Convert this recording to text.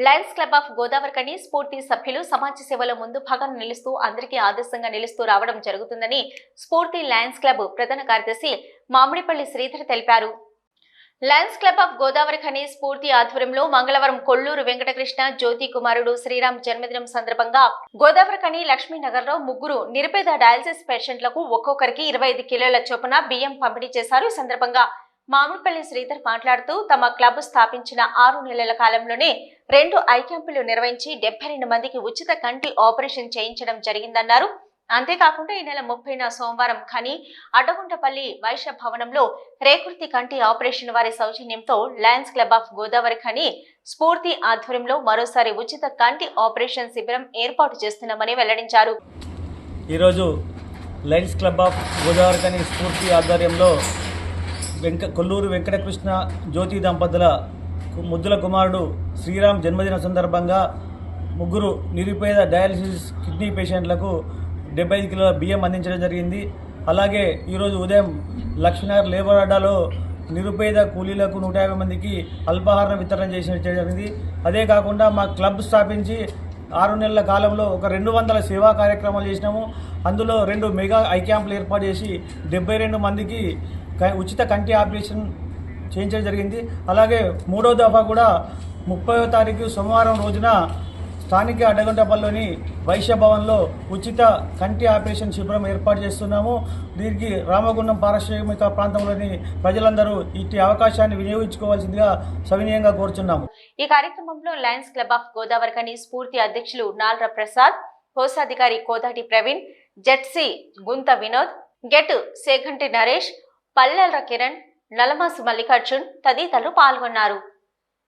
Lions club of Godavarikhani స్ఫూర్తి సభ్యులు సమాజ సేవలో ముందు భాగం నిలుస్తూ అందరికీ ఆదర్శంగా నిలుస్తూ రావడం జరుగుతుందని స్ఫూర్తి లయన్స్ క్లబ్ ప్రధాన కార్యదర్శి మామిడిపల్లి శ్రీధర్ తెలిపారు. లయన్స్ క్లబ్ ఆఫ్ గోదావరికని స్ఫూర్తి ఆధ్వర్యంలో మంగళవారం కొల్లూరు వెంకటకృష్ణ జ్యోతి కుమారుడు శ్రీరామ్ జన్మదినం సందర్భంగా గోదావరికని లక్ష్మీనగర్ లో ముగ్గురు నిరుపేద డయాలసిస్ పేషెంట్లకు ఒక్కొక్కరికి 25 కిలోల చొప్పున బియ్యం పంపిణీ చేశారు. ఈ సందర్భంగా మామిడిపల్లి శ్రీధర్ మాట్లాడుతూ తమ క్లబ్ స్థాపించిన 6 నెలల కాలంలోనే 2 ఐ క్యాంపులు నిర్వహించి 72 మందికి ఉచిత కంటి ఆపరేషన్ చేయించడం జరిగిందన్నారు. అంతేకాకుండా ఈ నెల 30న సోమవారం ఖని అడ్డగుంటపల్లి వైశ్య భవనంలో రేకుర్తి కంటి ఆపరేషన్ వారి సౌజన్యంతో Lions club of Godavari Khani స్ఫూర్తి ఆధ్వర్యంలో మరోసారి ఉచిత కంటి ఆపరేషన్ శిబిరం ఏర్పాటు చేస్తున్నామని వెల్లడించారు. ఈరోజు Lions club of Godavari Khani స్ఫూర్తి ఆధ్వర్యంలో కొల్లూరు వెంకటకృష్ణ జ్యోతి దంపతుల ముద్దుల కుమారుడు శ్రీరామ్ జన్మదిన సందర్భంగా ముగ్గురు నిరుపేద డయాలసిస్ కిడ్నీ పేషెంట్లకు 75 కిలోల బియ్యం అందించడం జరిగింది. అలాగే ఈరోజు ఉదయం లక్ష్మీనగర్ లేబర్ అడ్డాలో నిరుపేద కూలీలకు 150 మందికి అల్పాహారం వితరణ చేసిన జరిగింది. అదే కాకుండా మా క్లబ్ స్థాపించి 6 నెలల కాలంలో ఒక 200 సేవా కార్యక్రమాలు చేసినాము. అందులో 2 మెగా ఐ క్యాంపులు ఏర్పాటు చేసి 72 మందికి ఉచిత కంటి ఆపరేషన్ చేయించడం జరిగింది. అలాగే 3వ దఫా కూడా 30వ తారీఖు సోమవారం రోజున స్థానిక అడ్డగుంటపల్లిలోని వైశ్య భవన్లో ఉచిత కంటి ఆపరేషన్ శిబిరం ఏర్పాటు చేస్తున్నాము. దీనికి రామగుండం పారిశ్రామిక ప్రాంతంలోని ప్రజలందరూ ఇట్టి అవకాశాన్ని వినియోగించుకోవాల్సిందిగా సవినయంగా కోరుచున్నాము. ఈ కార్యక్రమంలో లయన్స్ క్లబ్ ఆఫ్ గోదావరికని స్ఫూర్తి అధ్యక్షులు నాల్ర ప్రసాద్, కోశాధికారి కోదాటి ప్రవీణ్, జెడ్సీ గుంత వినోద్, గెట్ సేఘంటి నరేష్, పల్లెల కిరణ్, నలమాసు మల్లికార్జున్ తదితరులు పాల్గొన్నారు.